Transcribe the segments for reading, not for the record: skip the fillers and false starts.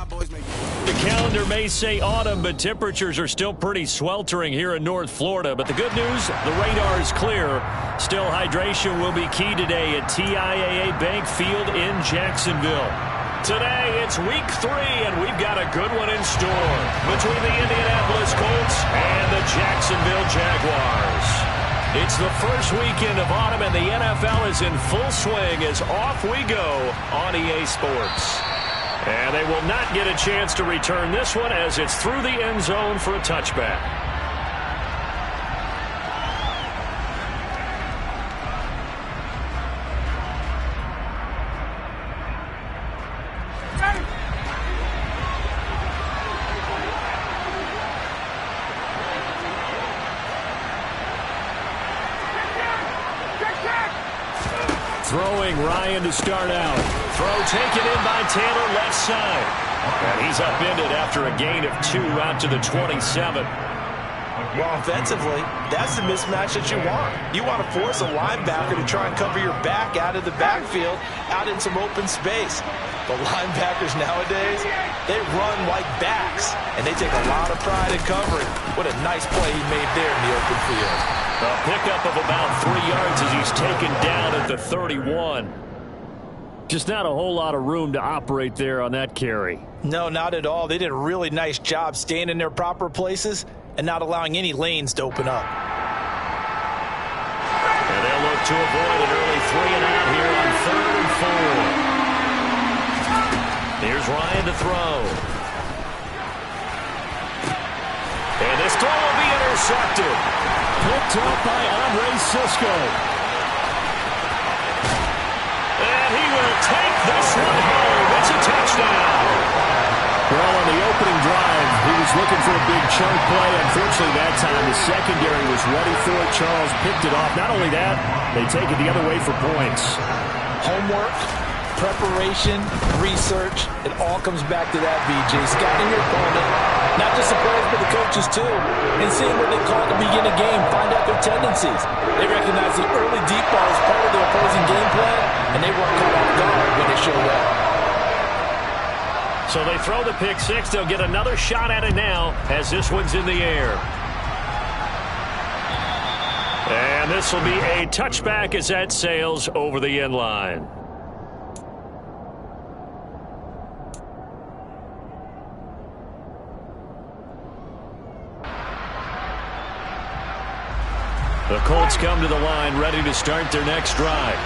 The calendar may say autumn, but temperatures are still pretty sweltering here in North Florida. But the good news, the radar is clear. Still, hydration will be key today at Thaea08 Bank Field in Jacksonville. Today, it's week 3, and we've got a good one in store between the Indianapolis Colts and the Jacksonville Jaguars. It's the first weekend of autumn, and the NFL is in full swing as off we go on EA Sports. And they will not get a chance to return this one as it's through the end zone for a touchback. Throwing Ryan to start out. Throw taken in by Taylor left side. And he's upended after a gain of 2 out to the 27. Well, offensively, that's the mismatch that you want. You want to force a linebacker to try and cover your back out of the backfield, out in some open space. The linebackers nowadays, they run like backs, and they take a lot of pride in covering. What a nice play he made there in the open field. A pickup of about 3 yards as he's taken down at the 31. Just not a whole lot of room to operate there on that carry. No, not at all. They did a really nice job staying in their proper places and not allowing any lanes to open up. And they'll look to avoid an early 3-and-out here on 3rd and 4. Here's Ryan to throw. And this throw will be intercepted. Picked up by Andre Sisco. And he will take this one home. It's a touchdown. Well, on the opening drive, he was looking for a big chunk play. Unfortunately, that time the secondary was ready for it. Charles picked it off. Not only that, they take it the other way for points. Homework, preparation, research, it all comes back to that, BJ. Scouting your opponent, not just the players, but the coaches too, and seeing what they call to begin a game, find out their tendencies. They recognize the early deep ball as part of their opposing game plan, and they weren't caught off guard when they showed up. So they throw the pick six. They'll get another shot at it now as this one's in the air. And this will be a touchback as that sails over the end line. The Colts come to the line ready to start their next drive.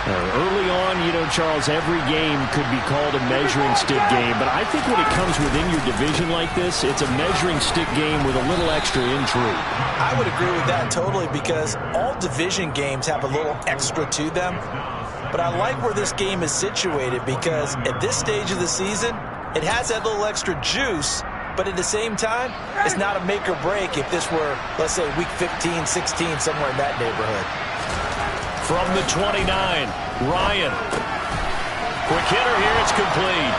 Early on, Charles, every game could be called a measuring stick game, but I think when it comes within your division like this, it's a measuring stick game with a little extra intrigue. I would agree with that totally because all division games have a little extra to them, but I like where this game is situated because at this stage of the season, it has that little extra juice. But at the same time, it's not a make or break if this were, let's say, week 15, 16, somewhere in that neighborhood. From the 29, Ryan. Quick hitter here, it's complete.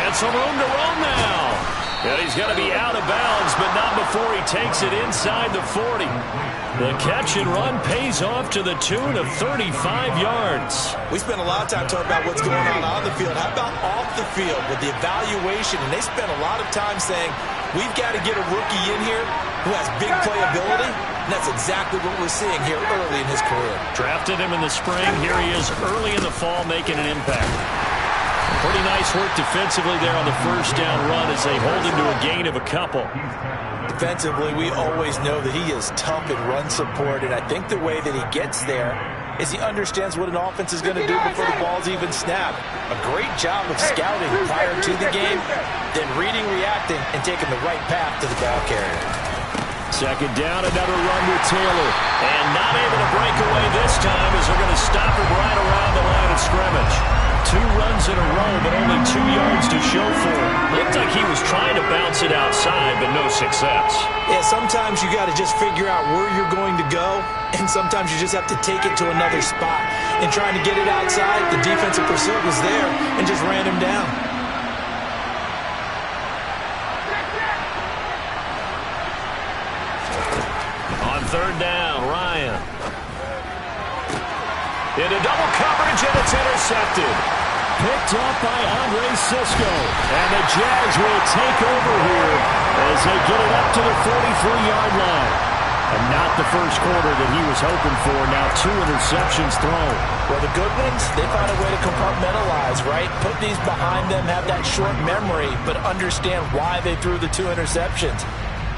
And some room to run now. And he's going to be out of bounds, but not before he takes it inside the 40. The catch and run pays off to the tune of 35 yards. We spent a lot of time talking about what's going on the field. How about off the field with the evaluation? And they spent a lot of time saying, we've got to get a rookie in here who has big playability. And that's exactly what we're seeing here early in his career. Drafted him in the spring. Here he is early in the fall making an impact. Pretty nice work defensively there on the first down run as they hold him to a gain of a couple. Defensively, we always know that he is tough in run support, and I think the way that he gets there is he understands what an offense is going to do before the ball's even snapped. A great job of scouting prior to the game, then reading, reacting, and taking the right path to the ball carrier. Second down, another run with Taylor. And not able to break away this time as they're going to stop him right around the line of scrimmage. 2 runs in a row, but only 2 yards to show for it. Looked like he was trying to bounce it outside, but no success. Yeah, sometimes you got to just figure out where you're going to go, and sometimes you just have to take it to another spot. And trying to get it outside, the defensive pursuit was there and just ran him down. On third down, Ryan. Into double coverage, and it's intercepted. picked up by Andre Cisco. And the Jags will take over here as they get it up to the 43-yard line. And not the first quarter that he was hoping for. Now 2 interceptions thrown. Well, the good ones, they found a way to compartmentalize, right? Put these behind them, have that short memory, but understand why they threw the 2 interceptions.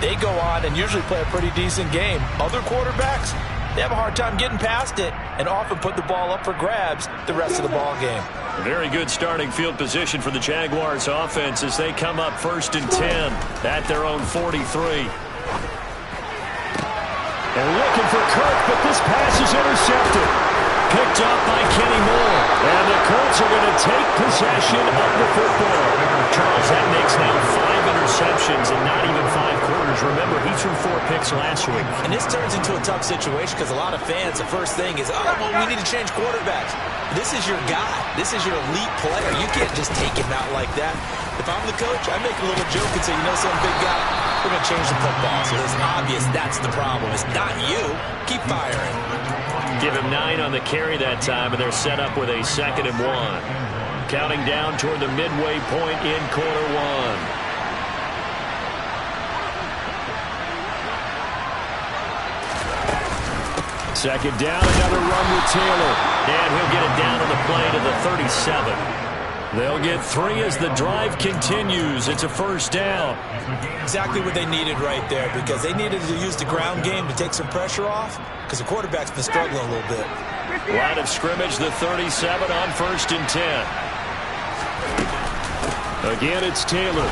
They go on and usually play a pretty decent game. Other quarterbacks, they have a hard time getting past it and often put the ball up for grabs the rest of the ball game. A very good starting field position for the Jaguars offense as they come up 1st and 10 at their own 43. And looking for Kirk, but this pass is intercepted. Picked up by Kenny Moore. And the Colts are going to take possession of the football. Charles, that makes now 5 interceptions in not even 5 quarters. Remember, he threw 4 picks last week. And this turns into a tough situation because a lot of fans, the first thing is, oh, well, we need to change quarterbacks. This is your guy. This is your elite player. You can't just take him out like that. If I'm the coach, I make a little joke and say, you know, some big guy, we're going to change the football. So it's obvious that's the problem. It's not you. Keep firing. Give him 9 on the carry that time, and they're set up with a 2nd and 1. Counting down toward the midway point in quarter 1. Second down, another run with Taylor. And he'll get it down on the play to the 37. They'll get 3 as the drive continues. It's a 1st down. Exactly what they needed right there because they needed to use the ground game to take some pressure off because the quarterback's been struggling a little bit. Line of scrimmage, the 37 on 1st and 10. Again, it's Taylor.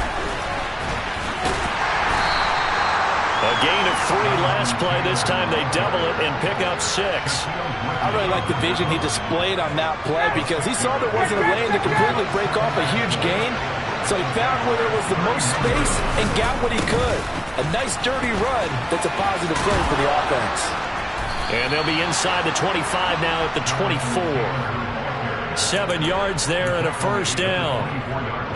A gain of 3 last play. This time they double it and pick up 6. I really like the vision he displayed on that play because he saw there wasn't a lane to completely break off a huge gain. So he found where there was the most space and got what he could. A nice dirty run that's a positive play for the offense. And they'll be inside the 25 now at the 24. 7 yards there and a 1st down.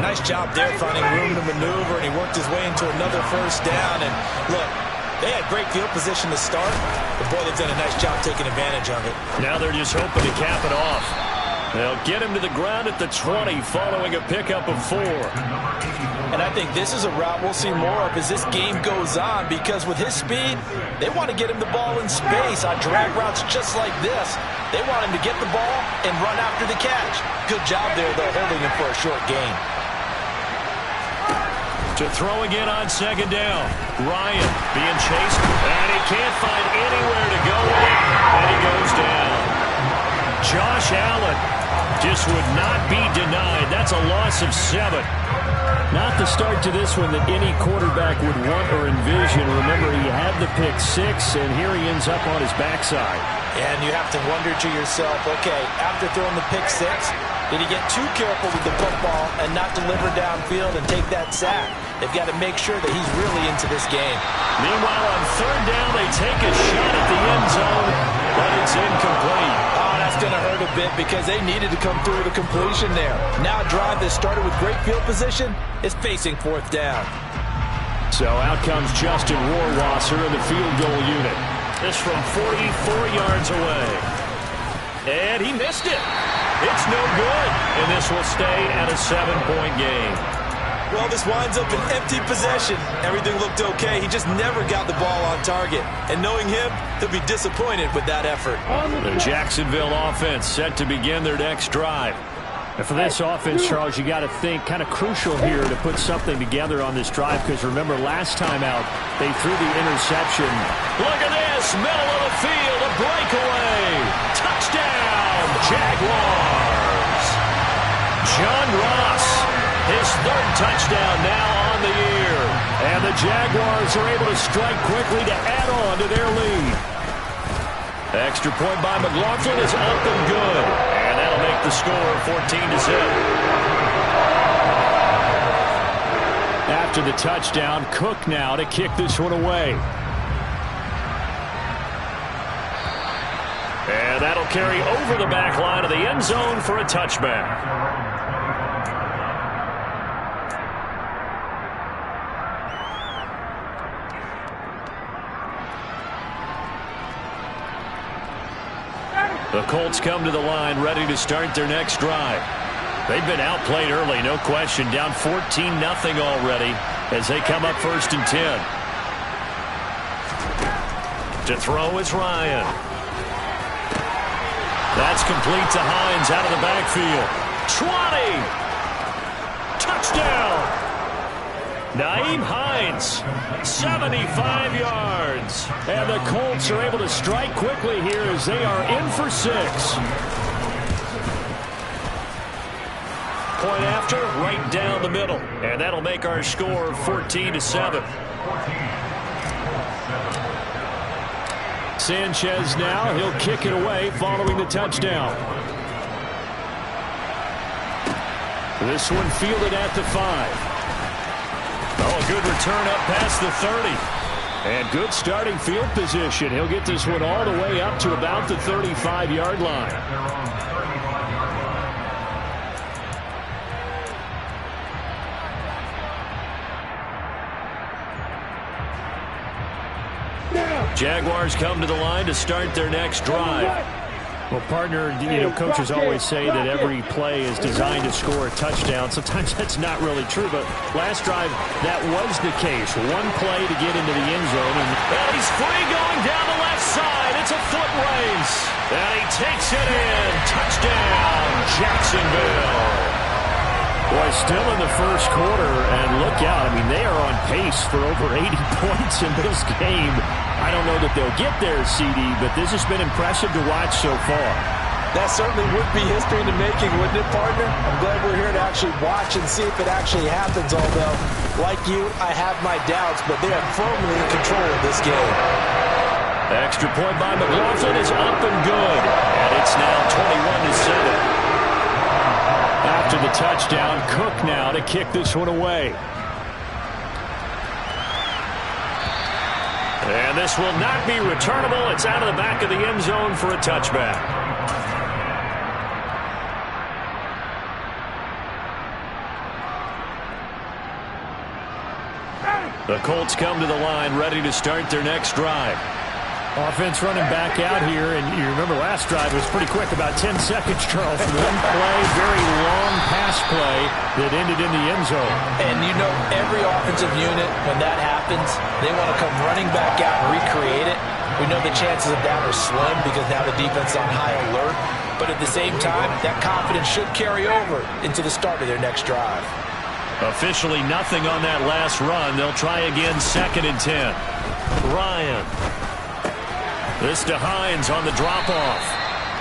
Nice job there finding room to maneuver, and he worked his way into another 1st down. And look, they had great field position to start, but boy, they've done a nice job taking advantage of it. Now they're just hoping to cap it off. They'll get him to the ground at the 20 following a pickup of 4. And I think this is a route we'll see more of as this game goes on because with his speed, they want to get him the ball in space on drag routes just like this. They want him to get the ball and run after the catch. Good job there, though, holding him for a short gain. To throw again on 2nd down. Ryan being chased, and he can't find anywhere to go with it, and he goes down. Josh Allen just would not be denied. That's a loss of 7. Not the start to this one that any quarterback would want or envision. Remember, he had the pick 6, and here he ends up on his backside. And you have to wonder to yourself, okay, after throwing the pick 6, did he get too careful with the football and not deliver downfield and take that sack? They've got to make sure that he's really into this game. Meanwhile, on 3rd down, they take a shot at the end zone, but it's incomplete. Oh, that's going to hurt a bit because they needed to come through with a completion there. Now a drive that started with great field position is facing 4th down. So out comes Justin Rohrwasser in the field goal unit. This from 44 yards away. And he missed it. It's no good. And this will stay at a 7-point game. Well, this winds up an empty possession. Everything looked okay. He just never got the ball on target. And knowing him, he'll be disappointed with that effort. The Jacksonville offense set to begin their next drive. And for this offense, Charles, you got to think kind of crucial here to put something together on this drive because remember last time out they threw the interception. Look at this, middle of the field, a breakaway. Touchdown, Jaguars. John Ross, his 3rd touchdown now on the year. And the Jaguars are able to strike quickly to add on to their lead. Extra point by McLaughlin is up and good. And that'll make the score 14-0. After the touchdown, Cook now to kick this one away. And that'll carry over the back line of the end zone for a touchback. The Colts come to the line ready to start their next drive. They've been outplayed early, no question. Down 14-0 already as they come up 1st and 10. To throw is Ryan. That's complete to Hines out of the backfield. 20! Touchdown! Nyheim Hines, 75 yards. And the Colts are able to strike quickly here as they are in for 6. Point after, right down the middle. And that'll make our score 14-7. Sanchez now, he'll kick it away following the touchdown. This one fielded at the 5. Oh, a good return up past the 30. And good starting field position. He'll get this one all the way up to about the 35-yard line. Jaguars come to the line to start their next drive. Well, partner, coaches always say that every play is designed to score a touchdown. Sometimes that's not really true, but last drive, that was the case. One play to get into the end zone. And he's free going down the left side. It's a foot race. And he takes it in. Touchdown, Jacksonville. Boy, still in the first quarter, and look out. I mean, they are on pace for over 80 points in this game. I don't know that they'll get there, CD, but this has been impressive to watch so far. That certainly would be history in the making, wouldn't it, partner? I'm glad we're here to actually watch and see if it actually happens, although, like you, I have my doubts, but they are firmly in control of this game. Extra point by McLaughlin is up and good, and it's now 21-7. After the touchdown, Cook now to kick this one away. And this will not be returnable. It's out of the back of the end zone for a touchback. The Colts come to the line ready to start their next drive. Offense running back out here, and you remember last drive was pretty quick, about 10 seconds, Charles. One play, very long pass play that ended in the end zone. And every offensive unit, when that happens, they want to come running back out and recreate it. We know the chances of that are slim because now the defense is on high alert. But at the same time, that confidence should carry over into the start of their next drive. Officially nothing on that last run. They'll try again 2nd and 10. Ryan. This to Hines on the drop-off.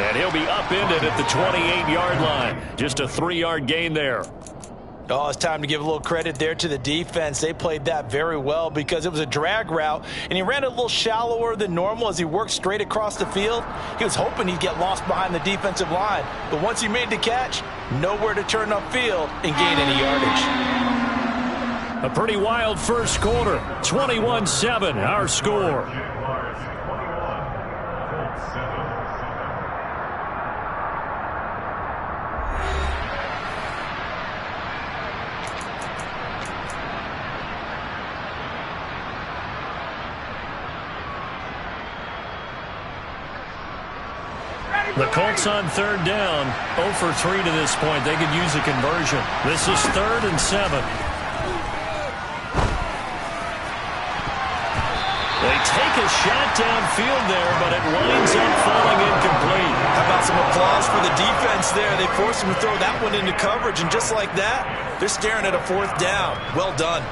And he'll be upended at the 28-yard line. Just a 3-yard gain there. Oh, it's time to give a little credit there to the defense. They played that very well because it was a drag route, and he ran a little shallower than normal as he worked straight across the field. He was hoping he'd get lost behind the defensive line, but once he made the catch, nowhere to turn upfield and gain any yardage. A pretty wild first quarter. 21-7, our score. The Colts on 3rd down, 0 for 3 to this point. They could use a conversion. This is 3rd and 7. They take a shot downfield there, but it winds up falling incomplete. How about some applause for the defense there? They forced him to throw that one into coverage, and just like that, they're staring at a 4th down. Well done.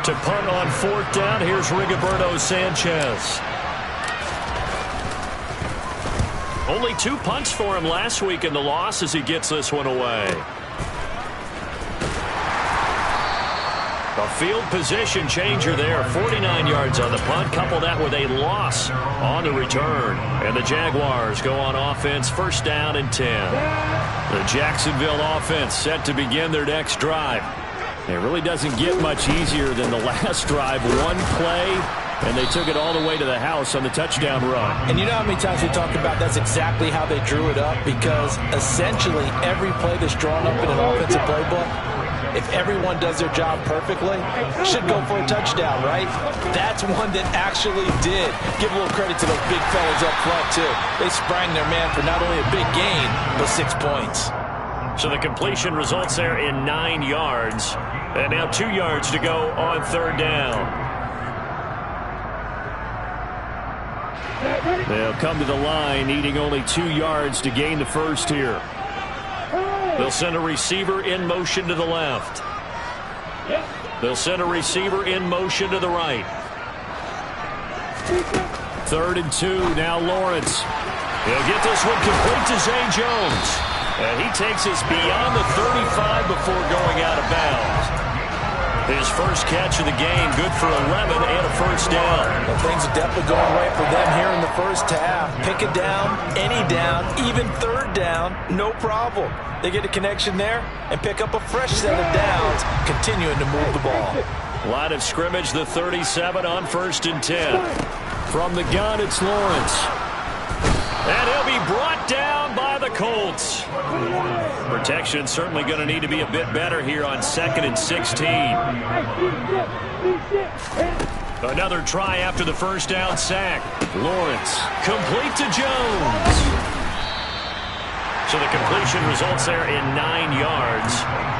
To punt on 4th down, here's Rigoberto Sanchez. Only 2 punts for him last week in the loss as he gets this one away. A field position changer there. 49 yards on the punt. Couple that with a loss on the return. And the Jaguars go on offense, 1st down and 10. The Jacksonville offense set to begin their next drive. It really doesn't get much easier than the last drive. One play, and they took it all the way to the house on the touchdown run. And you know how many times we talk about that's exactly how they drew it up? Because essentially every play that's drawn up in an offensive playbook, if everyone does their job perfectly, should go for a touchdown, right? That's one that actually did. Give a little credit to those big fellas up front, too. They sprang their man for not only a big gain, but 6 points. So the completion results there in 9 yards. And now 2 yards to go on third down. They'll come to the line needing only 2 yards to gain the first here. They'll send a receiver in motion to the left. They'll send a receiver in motion to the right. 3rd and 2. Now Lawrence. He'll get this one complete to Zay Jones. And he takes us beyond the 35 before going out of bounds. His first catch of the game, good for 11 and a first down. Well, things are definitely going right for them here in the first half. Pick a down, any down, even third down, no problem. They get a connection there and pick up a fresh set of downs, continuing to move the ball. Line of scrimmage, the 37 on 1st and 10. From the gun, it's Lawrence. And he'll be brought down by the Colts. Protection certainly going to need to be a bit better here on 2nd and 16. Another try after the first down sack. Lawrence, complete to Jones. So the completion results there in 9 yards.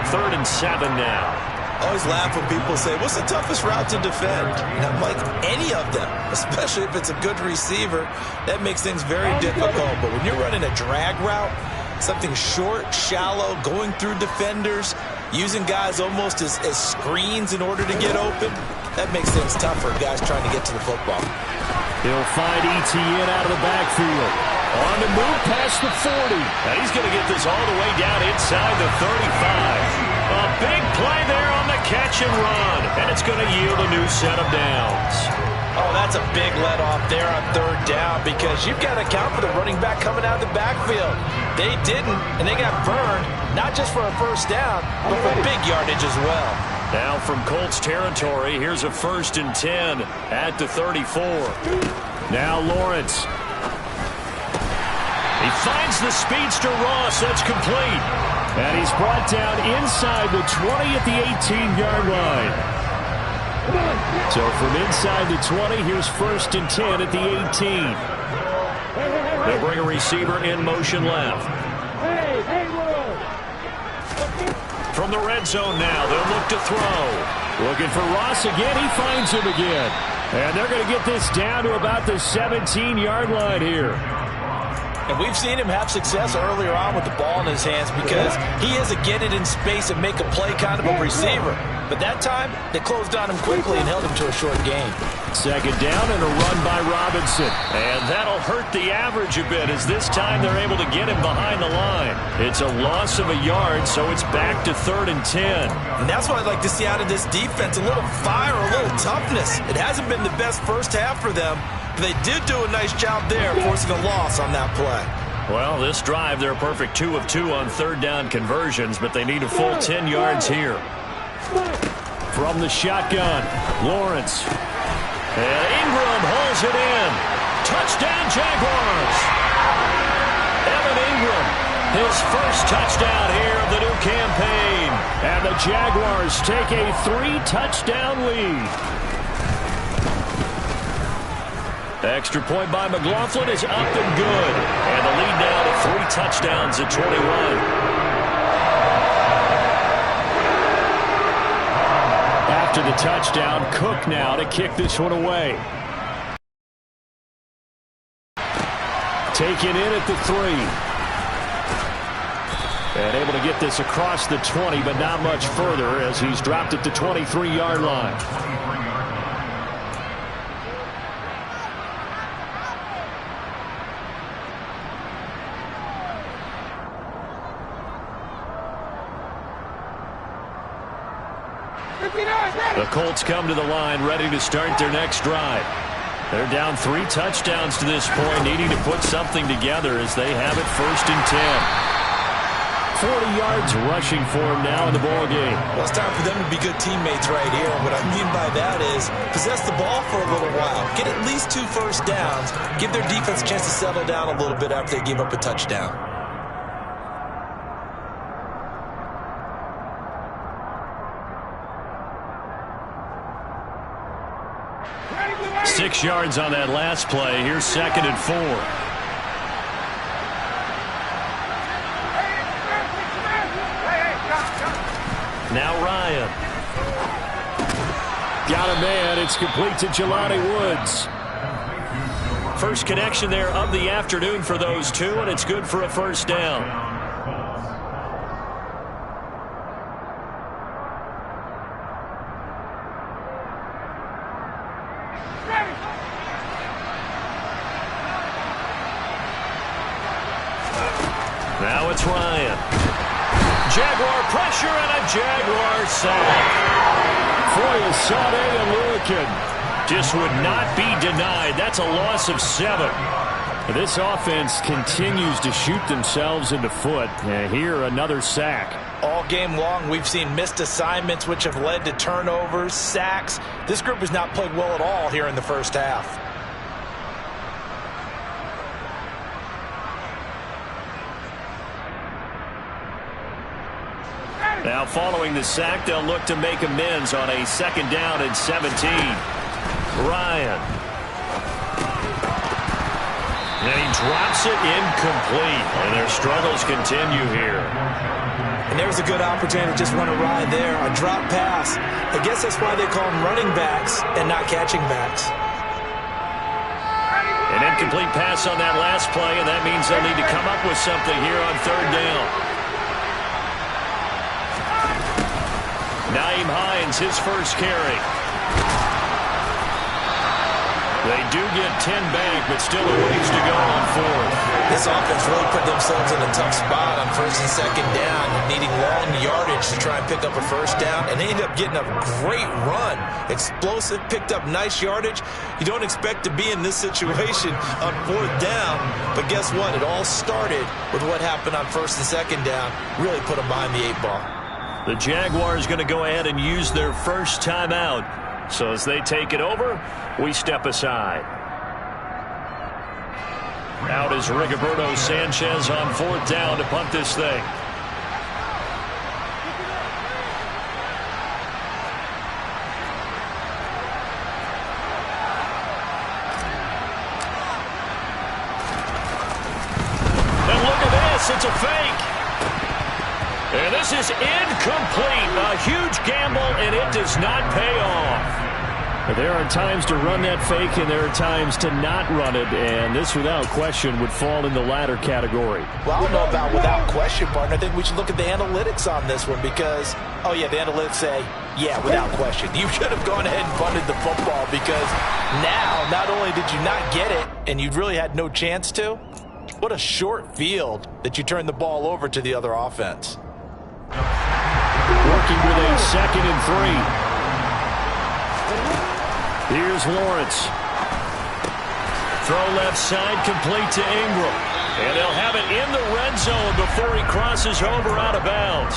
3rd and 7 now. I always laugh when people say, what's the toughest route to defend? And I'm like, any of them, especially if it's a good receiver. That makes things very difficult. But when you're running a drag route, something short, shallow, going through defenders, using guys almost as screens in order to get open, that makes things tough for guys trying to get to the football. He'll find Etienne out of the backfield. On the move past the 40. Now he's going to get this all the way down inside the 35. A big play there on the catch and run. And it's going to yield a new set of downs. Oh, that's a big let off there on third down because you've got to account for the running back coming out of the backfield. They didn't, and they got burned, not just for a first down, but for big yardage as well. Now from Colts territory, here's a 1st and 10 at the 34. Now Lawrence. He finds the speedster Ross. That's complete. And he's brought down inside the 20 at the 18-yard line. So from inside the 20, here's 1st and 10 at the 18. They'll bring a receiver in motion left. From the red zone now, they'll look to throw. Looking for Ross again. He finds him again. And they're going to get this down to about the 17-yard line here. And we've seen him have success earlier on with the ball in his hands because he is a get it in space and make a play kind of a receiver. But that time, they closed on him quickly and held him to a short gain. 2nd down and a run by Robinson. And that'll hurt the average a bit as this time they're able to get him behind the line. It's a loss of a yard, so it's back to 3rd and 10. And that's what I'd like to see out of this defense, a little fire, a little toughness. It hasn't been the best first half for them. They did do a nice job there, forcing a loss on that play. Well, this drive, they're a perfect 2 of 2 on third down conversions, but they need a full 10 yards here. From the shotgun, Lawrence. And Ingram holds it in. Touchdown, Jaguars. Evan Ingram, his first touchdown here of the new campaign. And the Jaguars take a 3-touchdown lead. Extra point by McLaughlin is up and good. And the lead now to 3 touchdowns at 21. After the touchdown, Cook now to kick this one away. Taken in at the 3. And able to get this across the 20, but not much further as he's dropped it to 23-yard line. The Colts come to the line ready to start their next drive. They're down 3 touchdowns to this point, needing to put something together as they have it 1st and 10. 40 yards rushing for him now in the ball game. Well, it's time for them to be good teammates right here. What I mean by that is possess the ball for a little while. Get at least 2 first downs. Give their defense a chance to settle down a little bit after they give up a touchdown. Six yards on that last play. Here's 2nd and 4. Now Ryan. Got a man. It's complete to Jelani Woods. First connection there of the afternoon for those two, and it's good for a first down. Now it's Ryan. Jaguar pressure and a Jaguar sack. Foye saw and looking. Just would not be denied. That's a loss of 7. This offense continues to shoot themselves in the foot. Here, another sack. All game long, we've seen missed assignments, which have led to turnovers, sacks. This group has not played well at all here in the first half. Now following the sack, they'll look to make amends on a 2nd down and 17. Ryan. And he drops it incomplete. And their struggles continue here. And there's a good opportunity to just run a ride there. A drop pass. I guess that's why they call them running backs and not catching backs. An incomplete pass on that last play, and that means they'll need to come up with something here on 3rd down. Nyheim Hines, his first carry. They do get 10 back, but still a ways to go on 4th. This offense really put themselves in a tough spot on 1st and 2nd down, needing long yardage to try and pick up a first down, and they ended up getting a great run. Explosive, picked up nice yardage. You don't expect to be in this situation on 4th down, but guess what? It all started with what happened on 1st and 2nd down. Really put them behind the 8 ball. The Jaguars going to go ahead and use their first timeout. So as they take it over, we step aside. Out is Rigoberto Sanchez on 4th down to punt this thing. And look at this, it's a fake. And this is incomplete. A huge gamble, and it does not pay off. There are times to run that fake, and there are times to not run it, and this, without question, would fall in the latter category. Well, I don't know about without question, partner. I think we should look at the analytics on this one because, oh, yeah, the analytics say, yeah, without question. You should have gone ahead and punted the football because now, not only did you not get it, and you really had no chance to, what a short field that you turned the ball over to the other offense. Working with a 2nd and 3. Here's Lawrence. Throw left side, complete to Ingram. And they'll have it in the red zone before he crosses over out of bounds.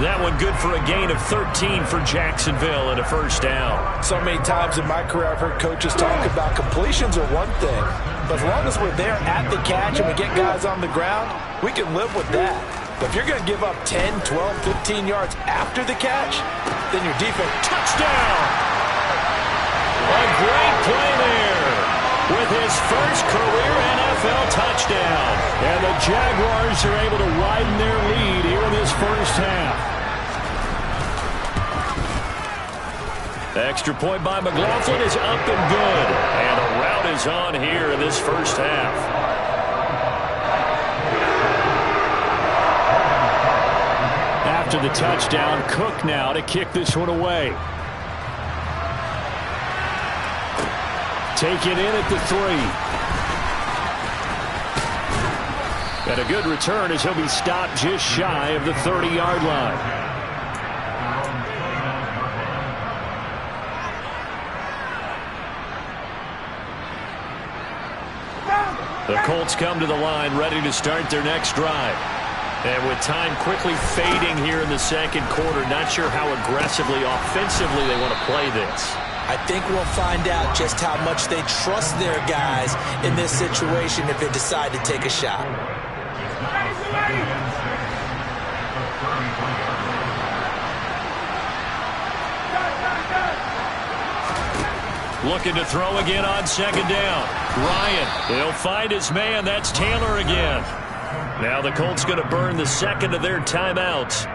That one good for a gain of 13 for Jacksonville and a first down. So many times in my career I've heard coaches talk about completions are one thing. But as long as we're there at the catch and we get guys on the ground, we can live with that. But if you're going to give up 10, 12, 15 yards after the catch, then your defense, touchdown! A great play there with his first career NFL touchdown. And the Jaguars are able to widen their lead here in this first half. The extra point by McLaughlin is up and good. And the route is on here in this first half. After the touchdown, Cook now to kick this one away. Take it in at the 3. And a good return as he'll be stopped just shy of the 30-yard line. The Colts come to the line ready to start their next drive. And with time quickly fading here in the 2nd quarter, not sure how aggressively, offensively they want to play this. I think we'll find out just how much they trust their guys in this situation if they decide to take a shot. Looking to throw again on 2nd down. Ryan, they'll find his man. That's Taylor again. Now the Colts going to burn the 2nd of their timeouts.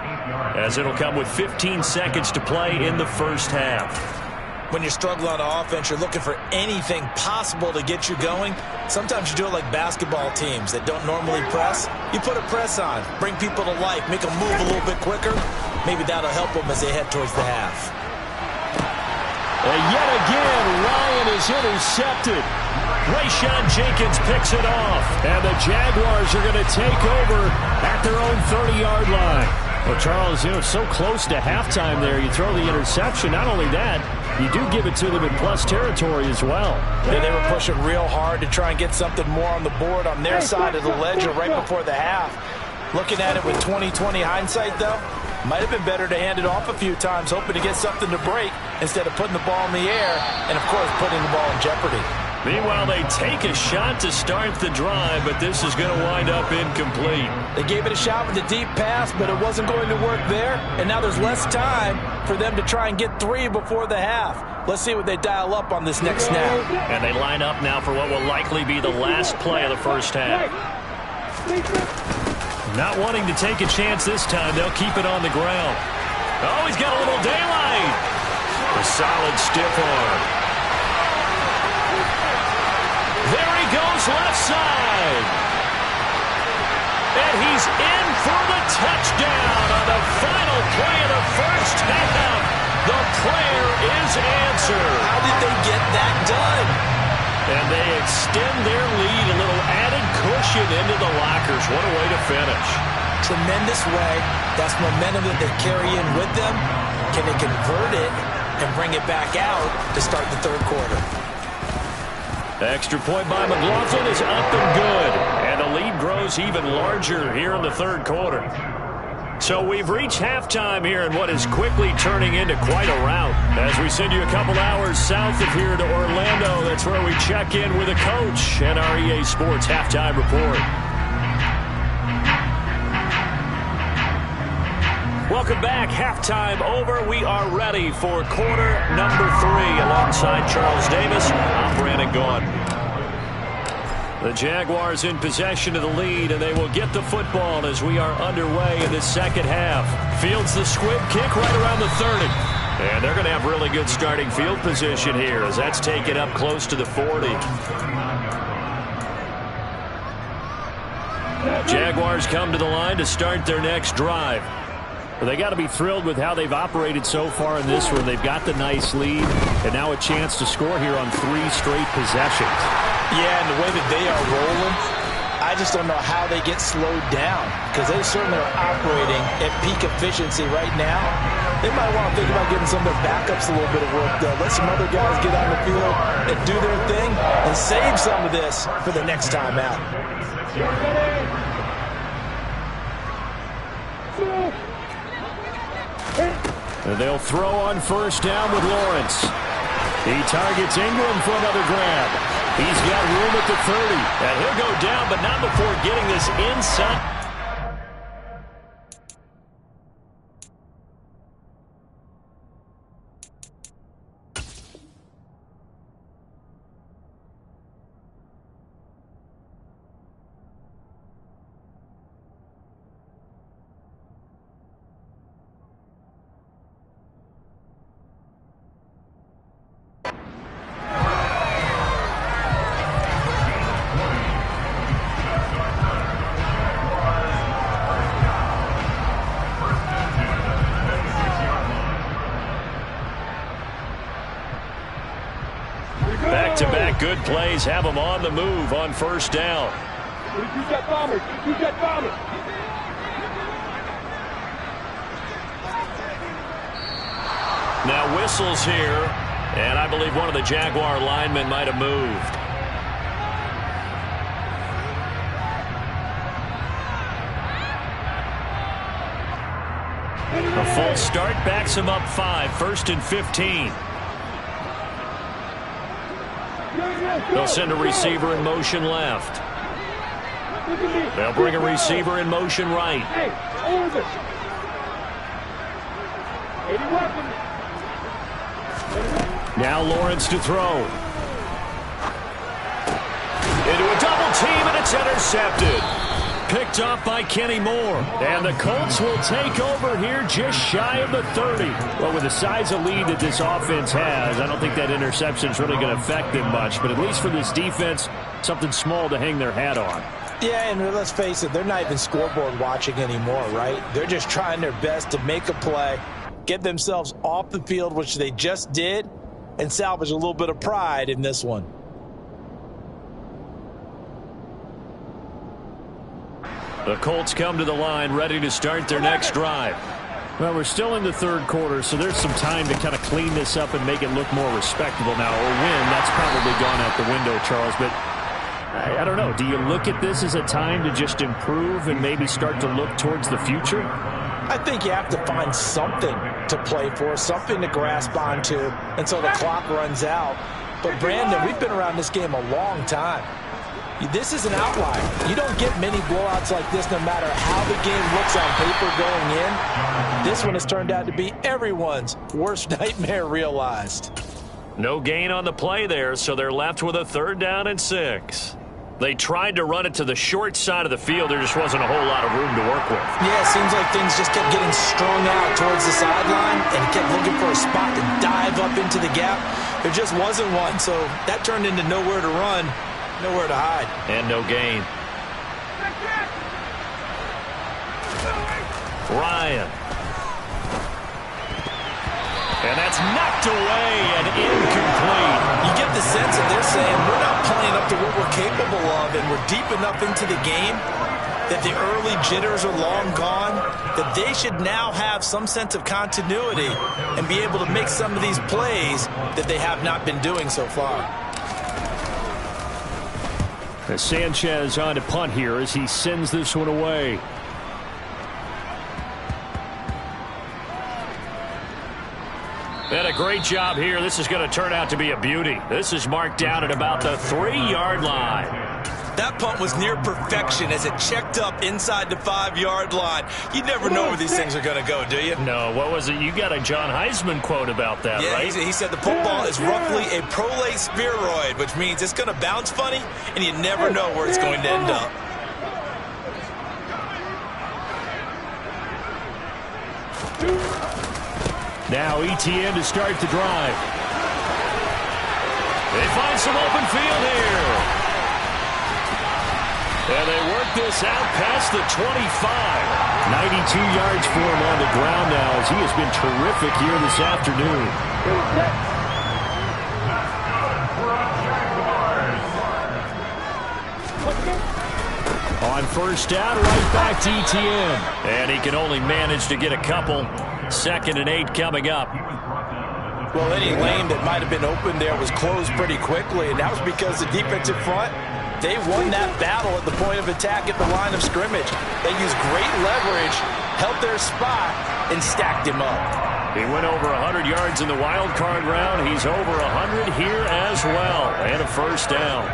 as it'll come with 15 seconds to play in the first half. When you're struggling on offense, you're looking for anything possible to get you going. Sometimes you do it like basketball teams that don't normally press. You put a press on, bring people to life, make them move a little bit quicker. Maybe that'll help them as they head towards the half. And yet again, Ryan is intercepted. Rayshawn Jenkins picks it off. And the Jaguars are going to take over at their own 30-yard line. Well, Charles, so close to halftime there. You throw the interception. Not only that, you do give it to them in plus territory as well. Yeah, they were pushing real hard to try and get something more on the board on their side of the ledger right before the half. Looking at it with 20/20 hindsight, though, might have been better to hand it off a few times, hoping to get something to break instead of putting the ball in the air and, of course, putting the ball in jeopardy. Meanwhile, they take a shot to start the drive, but this is going to wind up incomplete. They gave it a shot with a deep pass, but it wasn't going to work there. And now there's less time for them to try and get 3 before the half. Let's see what they dial up on this next snap. And they line up now for what will likely be the last play of the first half. Not wanting to take a chance this time, they'll keep it on the ground. Oh, he's got a little daylight. A solid stiff arm. There he goes left side. And he's in for the touchdown on the final play of the first half. The prayer is answered. How did they get that done? And they extend their lead, a little added cushion into the lockers. What a way to finish. Tremendous way. That's momentum that they carry in with them. Can they convert it and bring it back out to start the third quarter? Extra point by McLaughlin is up and good. And the lead grows even larger here in the third quarter. So we've reached halftime here in what is quickly turning into quite a rout. As we send you a couple hours south of here to Orlando, that's where we check in with a coach and our EA Sports Halftime Report. Welcome back. Halftime over. We are ready for quarter number 3 alongside Charles Davis. I'm Brandon Gaughan. The Jaguars in possession of the lead, and they will get the football as we are underway in the second half. Fields the squib kick right around the 30. And they're going to have really good starting field position here as that's taken up close to the 40. Jaguars come to the line to start their next drive. Well, they got to be thrilled with how they've operated so far in this one. They've got the nice lead, and now a chance to score here on 3 straight possessions. Yeah, and the way that they are rolling, I just don't know how they get slowed down because they certainly are operating at peak efficiency right now. They might want to think about giving some of their backups a little bit of work, though. Let some other guys get on the field and do their thing and save some of this for the next time out. And they'll throw on first down with Lawrence. He targets Ingram for another grab. He's got room at the 30. And he'll go down, but not before getting this inside. Back-to-back good plays have them on the move on first down. Now whistles here, and I believe one of the Jaguar linemen might have moved. A full start backs him up 5, 1st and 15. They'll send a receiver in motion left. They'll bring a receiver in motion right. Now Lawrence to throw. Into a double team, and it's intercepted. picked off by Kenny Moore. And the Colts will take over here just shy of the 30. Well, with the size of lead that this offense has, I don't think that interception is really going to affect them much. But at least for this defense, something small to hang their hat on. Yeah, and let's face it, they're not even scoreboard watching anymore, right? They're just trying their best to make a play, get themselves off the field, which they just did, and salvage a little bit of pride in this one. The Colts come to the line ready to start their next drive. Well, we're still in the third quarter, so there's some time to kind of clean this up and make it look more respectable now. Or win, that's probably gone out the window, Charles. But I don't know. Do you look at this as a time to just improve and maybe start to look towards the future? I think you have to find something to play for, something to grasp onto until the clock runs out. But, Brandon, we've been around this game a long time. This is an outlier. You don't get many blowouts like this no matter how the game looks on paper going in. This one has turned out to be everyone's worst nightmare realized. No gain on the play there, so they're left with a 3rd down and 6. They tried to run it to the short side of the field. There just wasn't a whole lot of room to work with. Yeah, it seems like things just kept getting strung out towards the sideline, and he kept looking for a spot to dive up into the gap. There just wasn't one, so that turned into nowhere to run, nowhere to hide. And no gain. Ryan. And that's knocked away and incomplete. You get the sense that they're saying we're not playing up to what we're capable of, and we're deep enough into the game that the early jitters are long gone, that they should now have some sense of continuity and be able to make some of these plays that they have not been doing so far. As Sanchez on to punt here as he sends this one away. And a great job here. This is going to turn out to be a beauty. This is marked down at about the 3-yard line. That punt was near perfection as it checked up inside the 5-yard line. You never know where these things are going to go, do you? No, what was it? You got a John Heisman quote about that, right? He said the football is roughly a prolate spheroid, which means it's going to bounce funny, and you never know where it's going to end up. Now ETN to start the drive. They find some open field here. And they work this out past the 25. 92 yards for him on the ground now as he has been terrific here this afternoon. On 1st down, right back to ETN. And he can only manage to get a couple. 2nd and 8 coming up. Well, any lane that might have been open there was closed pretty quickly, and that was because the defensive front, they won that battle at the point of attack at the line of scrimmage. They used great leverage, held their spot, and stacked him up. He went over 100 yards in the wild card round. He's over 100 here as well. And a 1st down.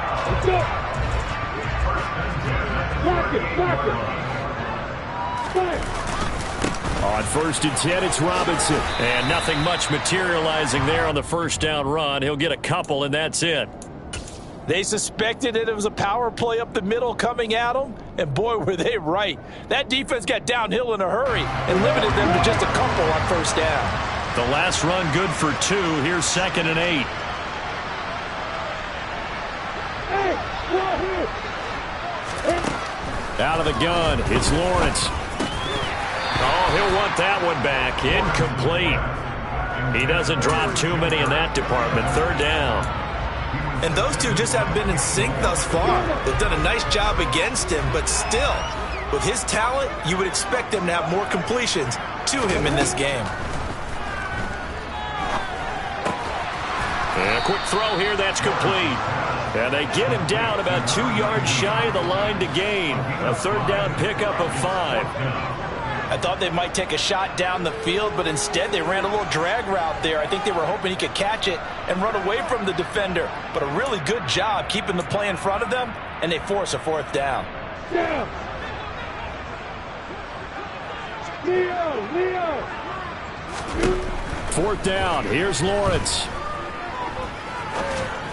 On 1st and 10, it's Robinson. And nothing much materializing there on the 1st down run. He'll get a couple, and that's it. They suspected that it was a power play up the middle coming at them, and boy, were they right. That defense got downhill in a hurry and limited them to just a couple on 1st down. The last run good for 2. Here's 2nd and 8. Out of the gun, it's Lawrence. Oh, he'll want that one back. Incomplete. He doesn't drop too many in that department. 3rd down. And those two just haven't been in sync thus far. They've done a nice job against him, but still, with his talent, you would expect him to have more completions to him in this game. And a quick throw here, that's complete. And they get him down about 2 yards shy of the line to gain. A 3rd down pickup of 5. I thought they might take a shot down the field, but instead they ran a little drag route there. I think they were hoping he could catch it and run away from the defender. But a really good job keeping the play in front of them, and they force a 4th down. Leo! 4th down. Here's Lawrence.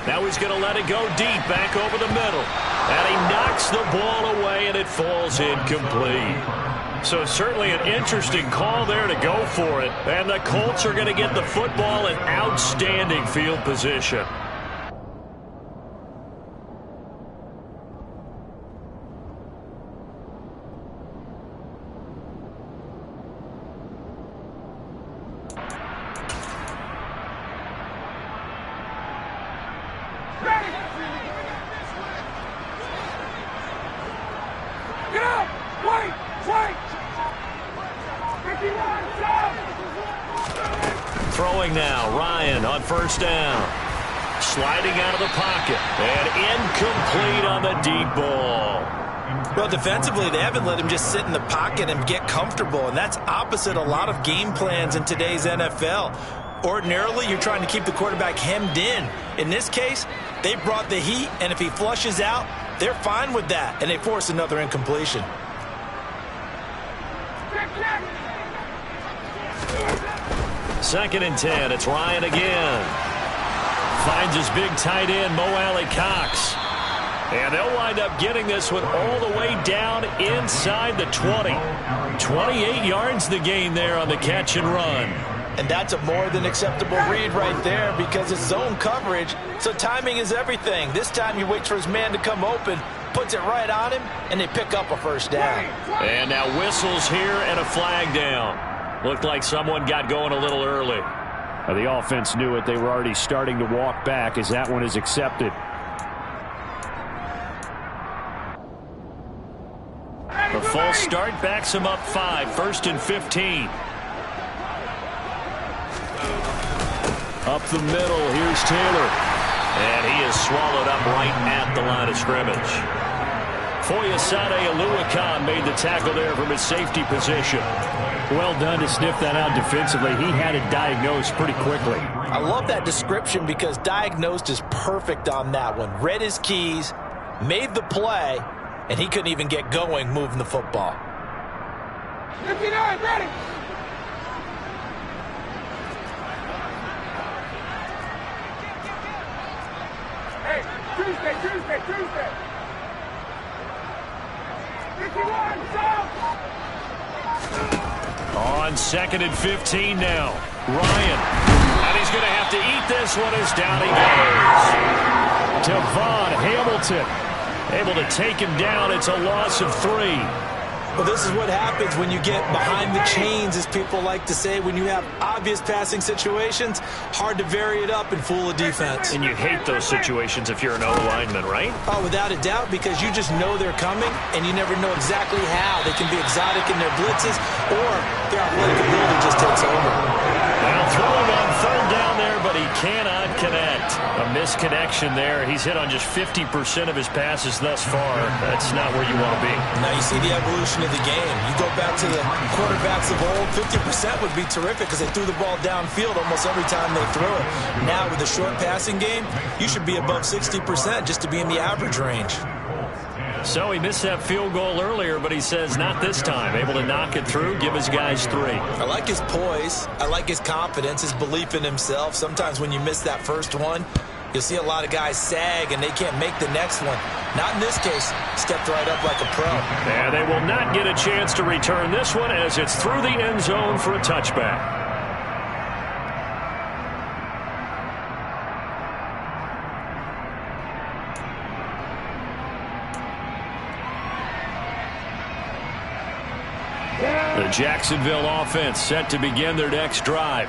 Now he's going to let it go deep back over the middle. And he knocks the ball away, and it falls incomplete. So certainly an interesting call there to go for it. And the Colts are going to get the football in outstanding field position. Throwing now, Ryan on first down. Sliding out of the pocket. And incomplete on the deep ball. Well, defensively, they haven't let him just sit in the pocket and get comfortable, and that's opposite a lot of game plans in today's NFL. Ordinarily, you're trying to keep the quarterback hemmed in. In this case, they brought the heat, and if he flushes out, they're fine with that, and they force another incompletion. Second and 10. It's Ryan again. Finds his big tight end, Mo Alley-Cox. And they'll wind up getting this one all the way down inside the 20. 28 yards the gain there on the catch and run. And that's a more than acceptable read right there because it's zone coverage, so timing is everything. This time he waits for his man to come open, puts it right on him, and they pick up a first down. And now whistles here and a flag down. Looked like someone got going a little early. The offense knew it. They were already starting to walk back as that one is accepted. The false start backs him up 5. First and 15. Up the middle. Here's Taylor. And he is swallowed up right at the line of scrimmage. Foyesade Oluwakan made the tackle there from his safety position. Well done to sniff that out defensively. He had it diagnosed pretty quickly. I love that description because diagnosed is perfect on that one. Read his keys, made the play, and he couldn't even get going moving the football. 59, ready. Hey, Tuesday. 51, stop. On second and 15 now. Ryan. And he's going to have to eat this one as down he goes. Devon Hamilton able to take him down. It's a loss of 3. Well, this is what happens when you get behind the chains, as people like to say. When you have obvious passing situations, hard to vary it up and fool a defense. And you hate those situations if you're an O-lineman, right? Oh, without a doubt, because you just know they're coming, and you never know exactly how. They can be exotic in their blitzes, or their athletic ability just takes over. Now throwing on third down there, but he cannot connect. A misconnection there. He's hit on just 50% of his passes thus far. That's not where you want to be. Now you see the evolution of the game. You go back to the quarterbacks of old, 50% would be terrific because they threw the ball downfield almost every time they threw it. Now with the short passing game, you should be above 60% just to be in the average range. So he missed that field goal earlier, but he says not this time. Able to knock it through, give his guys 3. I like his poise. I like his confidence, his belief in himself. Sometimes when you miss that first one, you'll see a lot of guys sag and they can't make the next one. Not in this case. Stepped right up like a pro. And they will not get a chance to return this one as it's through the end zone for a touchback. The Jacksonville offense set to begin their next drive.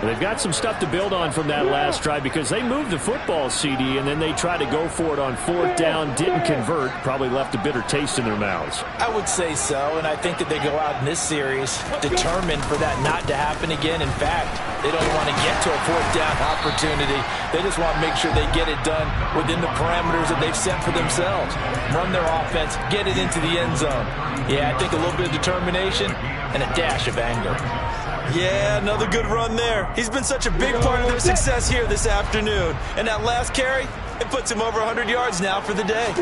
They've got some stuff to build on from that last drive because they moved the football, CD, and then they tried to go for it on fourth down, didn't convert, probably left a bitter taste in their mouths. I would say so, and I think that they go out in this series determined for that not to happen again. In fact, they don't want to get to a fourth down opportunity. They just want to make sure they get it done within the parameters that they've set for themselves. Run their offense, get it into the end zone. Yeah, I think a little bit of determination and a dash of anger. Yeah, another good run there. He's been such a big part of their success here this afternoon. And that last carry, it puts him over 100 yards now for the day.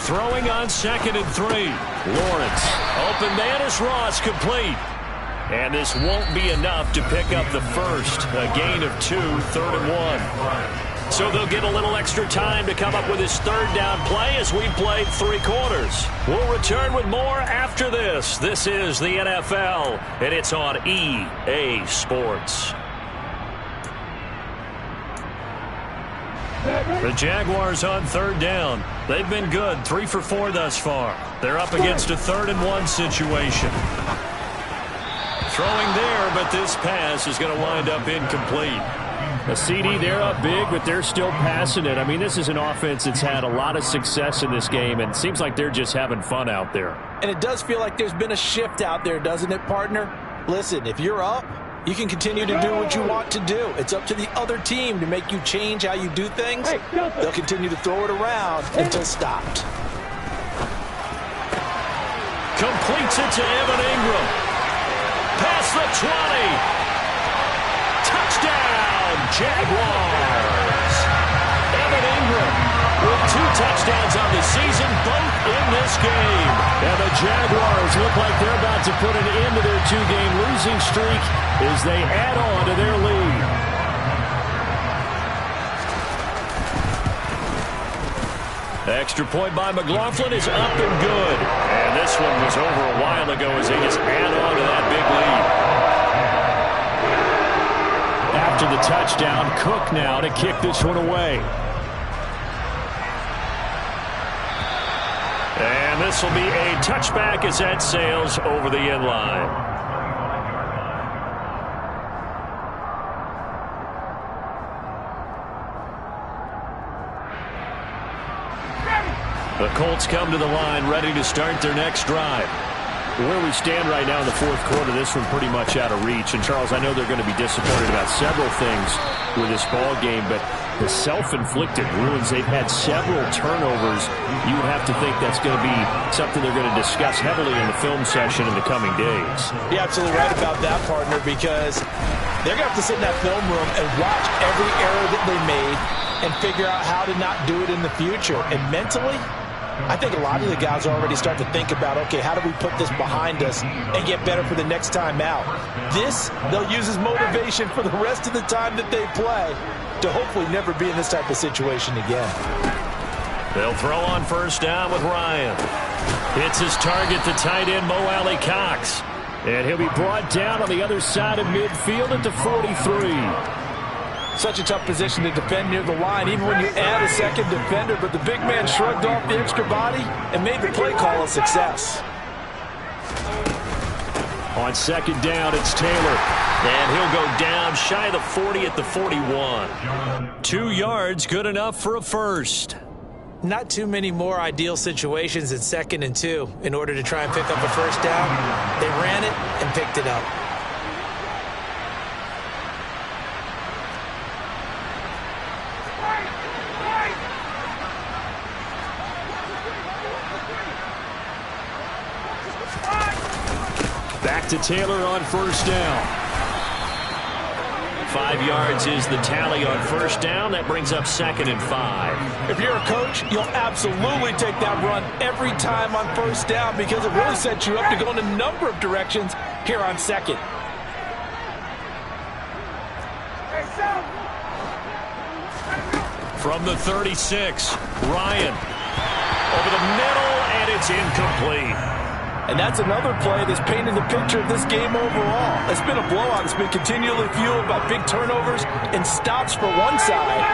Throwing on second and 3. Lawrence. Open man is Ross, complete. And this won't be enough to pick up the first. A gain of 2, 3rd and 1. So they'll get a little extra time to come up with his third down play as we played 3 quarters. We'll return with more after this. This is the NFL, and it's on EA Sports. The Jaguars on third down. They've been good, 3 for 4 thus far. They're up against a 3rd and 1 situation. Throwing there, but this pass is going to wind up incomplete. A CD, they're up big, but they're still passing it. I mean, this is an offense that's had a lot of success in this game, and it seems like they're just having fun out there. And it does feel like there's been a shift out there, doesn't it, partner? Listen, if you're up, you can continue to do what you want to do. It's up to the other team to make you change how you do things. They'll continue to throw it around until stopped. Completes it to Evan Ingram. Past the 20. Touchdown, Jaguars. Evan Ingram with 2 touchdowns on the season, both in this game. And the Jaguars look like they're about to put an end to their 2-game losing streak as they add on to their lead. Extra point by McLaughlin is up and good. And this one was over a while ago as they just add on to that big lead. After the touchdown, Cook now to kick this one away. And this will be a touchback as that sails over the end line. The Colts come to the line ready to start their next drive. Where we stand right now in the 4th quarter, this one pretty much out of reach. And, Charles, I know they're going to be disappointed about several things with this ball game, but the self-inflicted ruins, they've had several turnovers. You would have to think that's going to be something they're going to discuss heavily in the film session in the coming days. You're absolutely right about that, partner, because they're going to have to sit in that film room and watch every error that they made and figure out how to not do it in the future. And mentally, I think a lot of the guys already start to think about, okay, how do we put this behind us and get better for the next time out? This, they'll use as motivation for the rest of the time that they play to hopefully never be in this type of situation again. They'll throw on first down with Ryan. Hits his target, the tight end, Mo Alley Cox. And he'll be brought down on the other side of midfield at the 43. Such a tough position to defend near the line, even when you add a second defender, but the big man shrugged off the extra body and made the play call a success. On 2nd down, it's Taylor. And he'll go down shy of the 40 at the 41. 2 yards, good enough for a first. Not too many more ideal situations in 2nd and 2 in order to try and pick up a first down. They ran it and picked it up. Back to Taylor on first down. 5 yards is the tally on first down. That brings up 2nd and 5. If you're a coach, you'll absolutely take that run every time on first down because it really sets you up to go in a number of directions here on 2nd. From the 36, Ryan over the middle, and it's incomplete. And that's another play that's painted the picture of this game overall. It's been a blowout. It's been continually fueled by big turnovers and stops for one side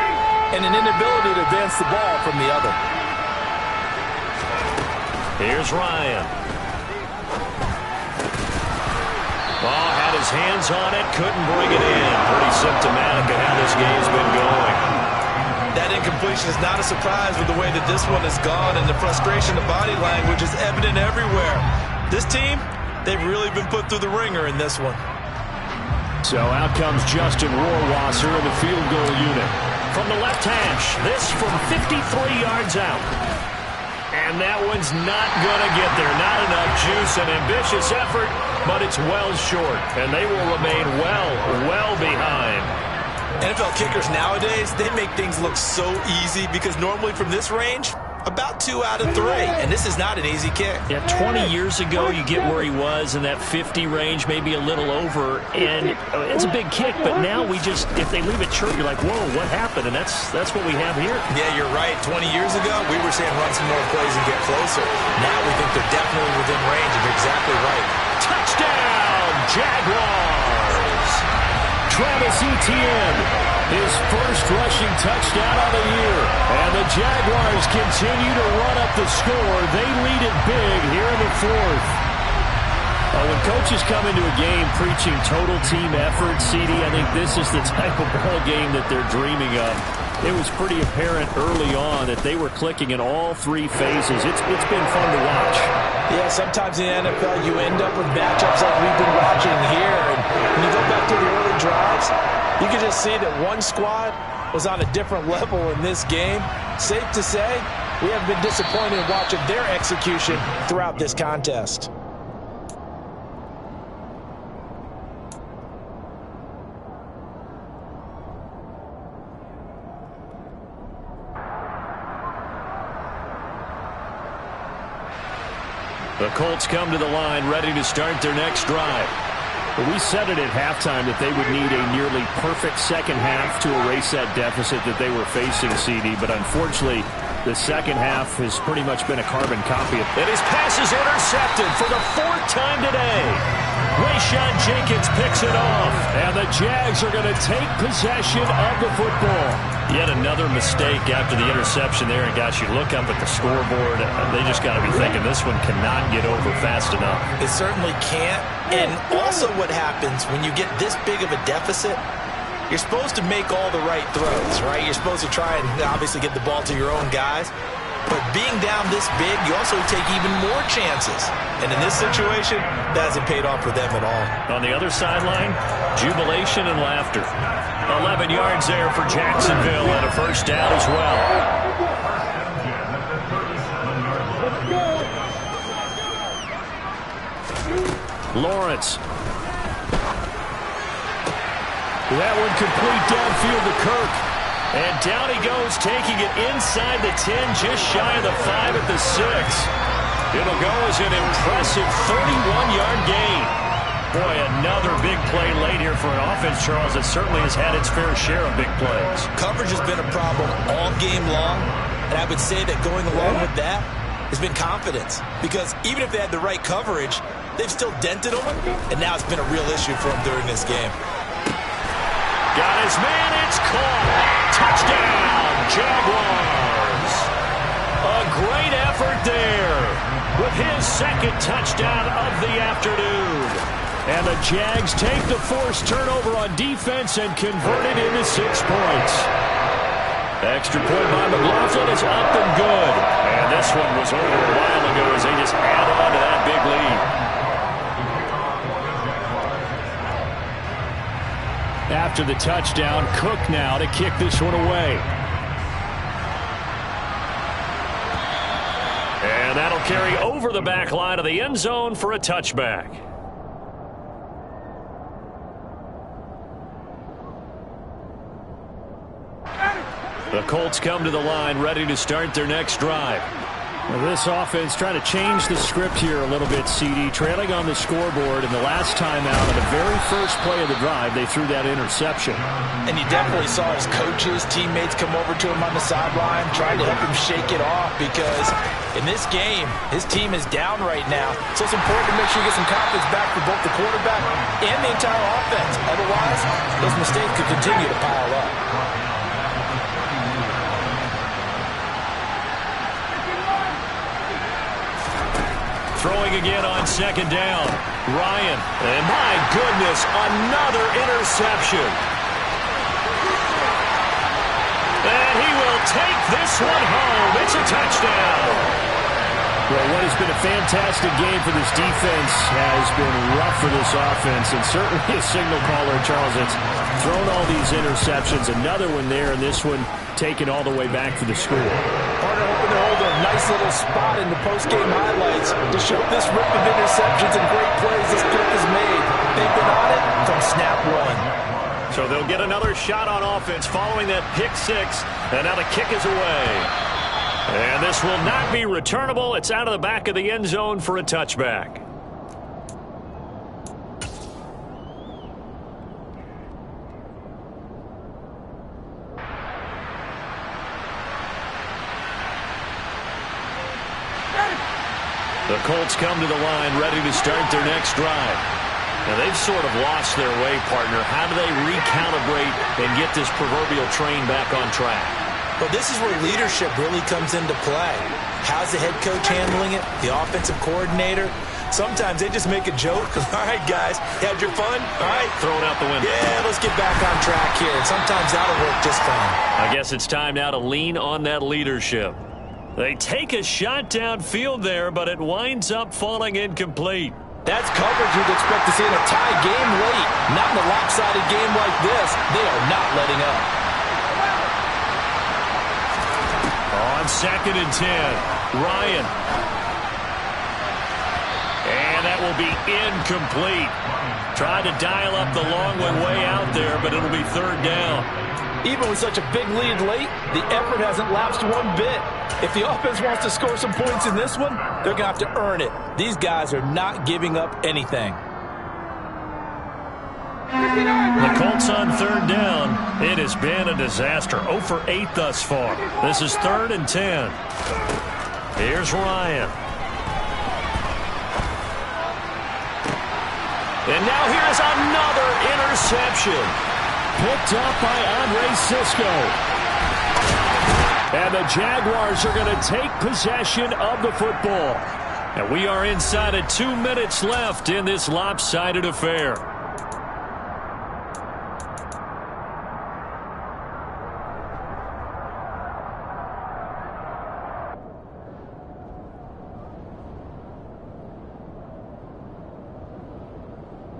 and an inability to advance the ball from the other. Here's Ryan. Ball had his hands on it, couldn't bring it in. Pretty symptomatic of how this game's been going. That incompletion is not a surprise with the way that this one has gone, and the frustration of body language is evident everywhere. This team, they've really been put through the ringer in this one. So out comes Justin Rohrwasser in the field goal unit. From the left hash, this from 53 yards out. And that one's not going to get there. Not enough juice, an ambitious effort, but it's well short. And they will remain well behind. NFL kickers nowadays, they make things look so easy because normally from this range, About 2 out of 3, and this is not an easy kick. Yeah, 20 years ago, you get where he was in that 50 range, maybe a little over, and it's a big kick, but now we just, if they leave it short, you're like, whoa, what happened? And that's what we have here. Yeah, you're right. 20 years ago, we were saying run some more plays and get closer. Now we think they're definitely within range, and you're exactly right. Touchdown, Jaguars! Travis Etienne, his first rushing touchdown of the year. And the Jaguars continue to run up the score. They lead it big here in the fourth. When coaches come into a game preaching total team effort, CD, I think this is the type of ball game that they're dreaming of. It was pretty apparent early on that they were clicking in all 3 phases. It's been fun to watch. Yeah, sometimes in the NFL you end up with matchups like we've been watching here. And when you go back to the early drives, you can just see that one squad was on a different level in this game. Safe to say, we have been disappointed in watching their execution throughout this contest. The Colts come to the line, ready to start their next drive. Well, we said it at halftime that they would need a nearly perfect second half to erase that deficit that they were facing, CD. But unfortunately, the second half has pretty much been a carbon copy. And his pass is intercepted for the 4th time today. Rayshon Jenkins picks it off. And the Jags are going to take possession of the football. Yet another mistake after the interception there. And gosh, you look up at the scoreboard, they just got to be thinking this one cannot get over fast enough. It certainly can't. And also what happens when you get this big of a deficit, you're supposed to make all the right throws, right? You're supposed to try and obviously get the ball to your own guys. But being down this big, you also take even more chances. And in this situation, that hasn't paid off for them at all. On the other sideline, jubilation and laughter. 11 yards there for Jacksonville and a first down as well. Lawrence. That one complete downfield to Kirk. And down he goes, taking it inside the 10, just shy of the 5 at the 6. It'll go as an impressive 31-yard gain. Boy, another big play late here for an offense, Charles, that certainly has had its fair share of big plays. Coverage has been a problem all game long, and I would say that going along with that has been confidence. Because even if they had the right coverage, they've still dented them, and now it's been a real issue for them during this game. Got his man, it's caught. Touchdown, Jaguars. A great effort there with his 2nd touchdown of the afternoon. And the Jags take the forced turnover on defense and convert it into 6 points. Extra point by McLaughlin is up and good. And this one was over a while ago as they just add on to that big lead. After the touchdown, Cook now to kick this one away. And that'll carry over the back line of the end zone for a touchback. The Colts come to the line, ready to start their next drive. Well, this offense trying to change the script here a little bit, CD. Trailing on the scoreboard, and the last time out of the very first play of the drive, they threw that interception. And you definitely saw his coaches, teammates come over to him on the sideline, trying to help him shake it off, because in this game, his team is down right now. So it's important to make sure you get some confidence back for both the quarterback and the entire offense. Otherwise, those mistakes could continue to pile up. Throwing again on 2nd down. Ryan. And my goodness, another interception. And he will take this one home. It's a touchdown. Well, what has been a fantastic game for this defense has been rough for this offense, and certainly a signal caller, Charles, that's thrown all these interceptions. Another one there, and this one taken all the way back for the score. Partner hoping to hold a nice little spot in the post-game highlights to show this rip of interceptions and great plays this clip has made. They've been on it from snap one. So they'll get another shot on offense following that pick 6, and now the kick is away. And this will not be returnable. It's out of the back of the end zone for a touchback. The Colts come to the line ready to start their next drive. Now, they've sort of lost their way, partner. How do they recalibrate and get this proverbial train back on track? Well, this is where leadership really comes into play. How's the head coach handling it? The offensive coordinator? Sometimes they just make a joke. All right, guys, you had your fun? All right. Throw it out the window. Yeah, let's get back on track here. And sometimes that'll work just fine. I guess it's time now to lean on that leadership. They take a shot downfield there, but it winds up falling incomplete. That's coverage you'd expect to see in a tie game late. Not in a lopsided game like this. They are not letting up. On 2nd and 10, Ryan. And that will be incomplete. Tried to dial up the long one way out there, but it'll be 3rd down. Even with such a big lead late, the effort hasn't lapsed one bit. If the offense wants to score some points in this one, they're going to have to earn it. These guys are not giving up anything. The Colts on 3rd down. It has been a disaster. 0 for 8 thus far. This is 3rd and 10. Here's Ryan. And now here's another interception. Picked up by Andre Cisco. And the Jaguars are going to take possession of the football. And we are inside of 2 minutes left in this lopsided affair.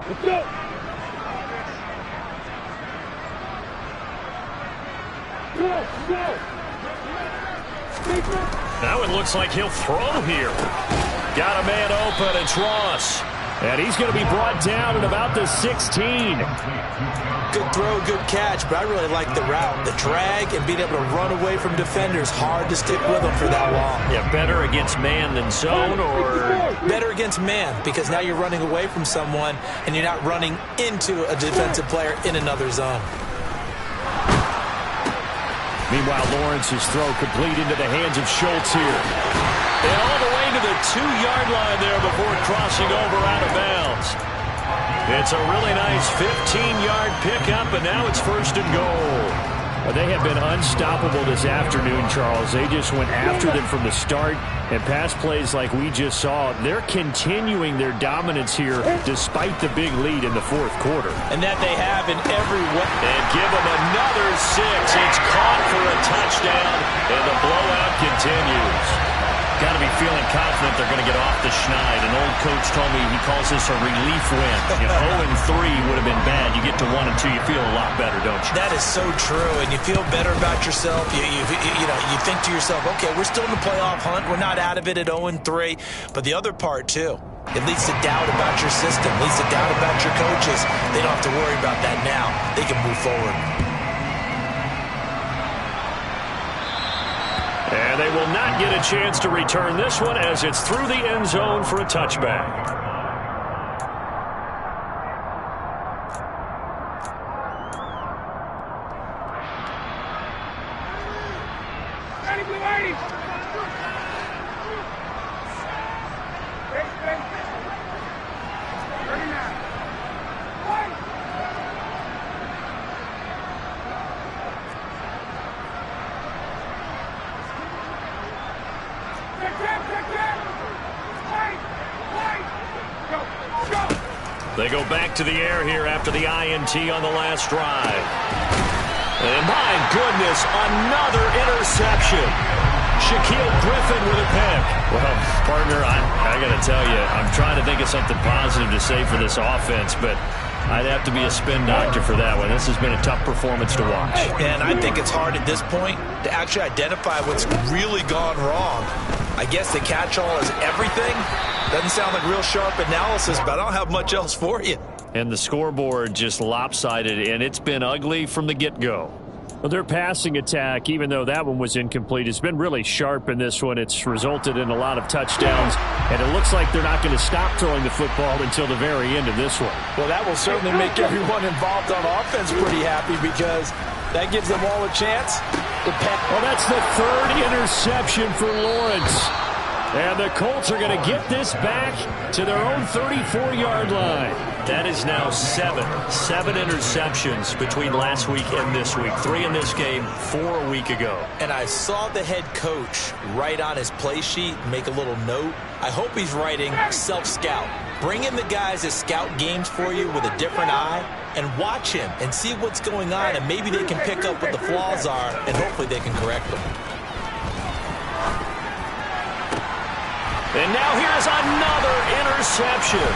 Let's go. Now it looks like he'll throw here. Got a man open. It's Ross. And he's going to be brought down at about the 16. Good throw, good catch, but I really like the route. The drag and being able to run away from defenders. Hard to stick with them for that long. Yeah, better against man than zone, or? Better against man, because now you're running away from someone and you're not running into a defensive player in another zone. Meanwhile, Lawrence's throw complete into the hands of Schultz here. And all the way to the 2-yard line there before crossing over out of bounds. It's a really nice 15-yard pickup, and now it's 1st and goal. They have been unstoppable this afternoon, Charles. They just went after them from the start, and pass plays like we just saw, they're continuing their dominance here despite the big lead in the 4th quarter. And that they have in every way. And give them another 6. It's caught for a touchdown, and the blowout continues. Got to be feeling confident they're going to get off the schneid. An old coach told me he calls this a relief win. 0-3 would have been bad. You get to 1 and 2, you feel a lot better, don't you? That is so true, and you feel better about yourself. You think to yourself, okay, we're still in the playoff hunt. We're not out of it at 0-3. But the other part, too, it leads to doubt about your system, leads to doubt about your coaches. They don't have to worry about that now. They can move forward. And they will not get a chance to return this one as it's through the end zone for a touchback. They go back to the air here after the INT on the last drive. And my goodness, another interception. Shaquille Griffin with a pick. Well, partner, I got to tell you, I'm trying to think of something positive to say for this offense, but I'd have to be a spin doctor for that one. This has been a tough performance to watch. And I think it's hard at this point to actually identify what's really gone wrong. I guess the catch-all is everything. Doesn't sound like real sharp analysis, but I don't have much else for you. And the scoreboard just lopsided, and it's been ugly from the get-go. Well, their passing attack, even though that one was incomplete, has been really sharp in this one. It's resulted in a lot of touchdowns, and it looks like they're not going to stop throwing the football until the very end of this one. Well, that will certainly make everyone involved on offense pretty happy because that gives them all a chance. Well, that's the third interception for Lawrence. And the Colts are going to get this back to their own 34-yard line. That is now seven interceptions between last week and this week. 3 in this game, 4 a week ago. And I saw the head coach write on his play sheet, make a little note. I hope he's writing self-scout. Bring in the guys that scout games for you with a different eye and watch him and see what's going on, and maybe they can pick up what the flaws are, and hopefully they can correct them. And now here's another interception.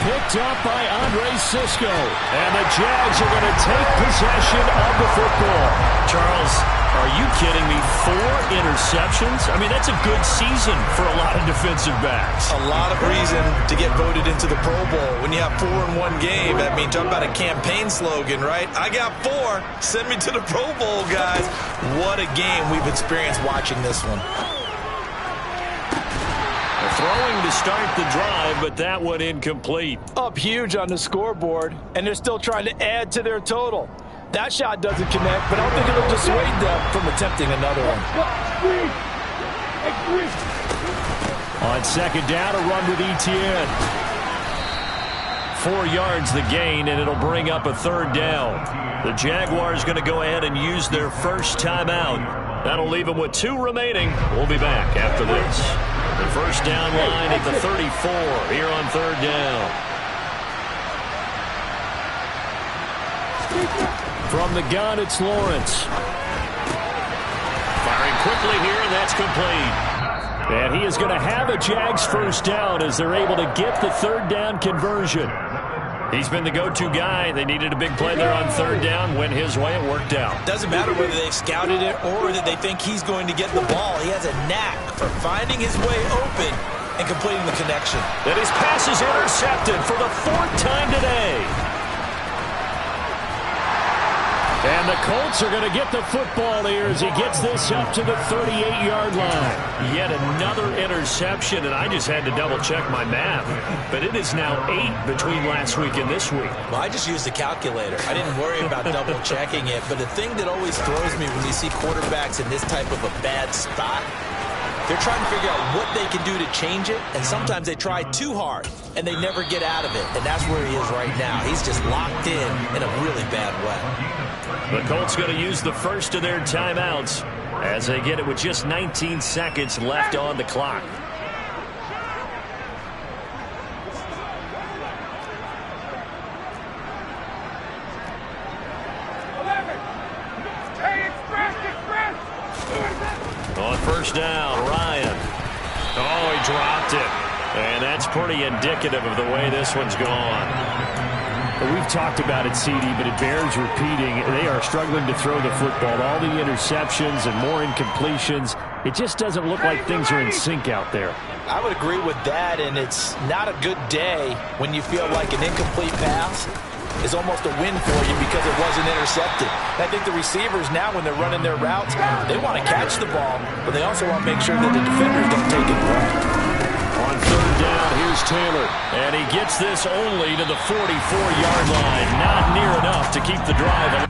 Picked up by Andre Sisco. And the Jags are going to take possession of the football. Charles, are you kidding me? 4 interceptions? I mean, that's a good season for a lot of defensive backs. A lot of reason to get voted into the Pro Bowl. When you have 4 in one game, I mean, talk about a campaign slogan, right? I got 4. Send me to the Pro Bowl, guys. What a game we've experienced watching this one. Throwing to start the drive, but that one incomplete. Up huge on the scoreboard, and they're still trying to add to their total. That shot doesn't connect, but I don't think it'll dissuade them from attempting another one. On second down, a run with Etienne. 4 yards the gain, and it'll bring up a third down. The Jaguars going to go ahead and use their first timeout. That'll leave them with 2 remaining. We'll be back after this. The first down line at the 34 here on third down. From the gun, it's Lawrence. Firing quickly here, and that's complete. And he is going to have a Jags first down as they're able to get the third down conversion. He's been the go-to guy. They needed a big play there on third down. Went his way. It worked out. Doesn't matter whether they've scouted it or that they think he's going to get the ball. He has a knack for finding his way open and completing the connection. And his pass is intercepted for the 4th time today. And the Colts are going to get the football here as he gets this up to the 38-yard line. Yet another interception, and I just had to double-check my math. But it is now 8 between last week and this week. Well, I just used the calculator. I didn't worry about double-checking it. But the thing that always throws me when you see quarterbacks in this type of a bad spot, they're trying to figure out what they can do to change it, and sometimes they try too hard, and they never get out of it. And that's where he is right now. He's just locked in a really bad way. The Colts going to use the first of their timeouts as they get it with just 19 seconds left on the clock. On first down, Ryan. Oh, he dropped it. And that's pretty indicative of the way this one's gone. We've talked about it, CD, but it bears repeating. They are struggling to throw the football. All the interceptions and more incompletions. It just doesn't look like things are in sync out there. I would agree with that, and it's not a good day when you feel like an incomplete pass is almost a win for you because it wasn't intercepted. And I think the receivers now, when they're running their routes, they want to catch the ball, but they also want to make sure that the defenders don't take it away. On third down, here's Taylor. And he gets this only to the 44-yard line. Not near enough to keep the drive.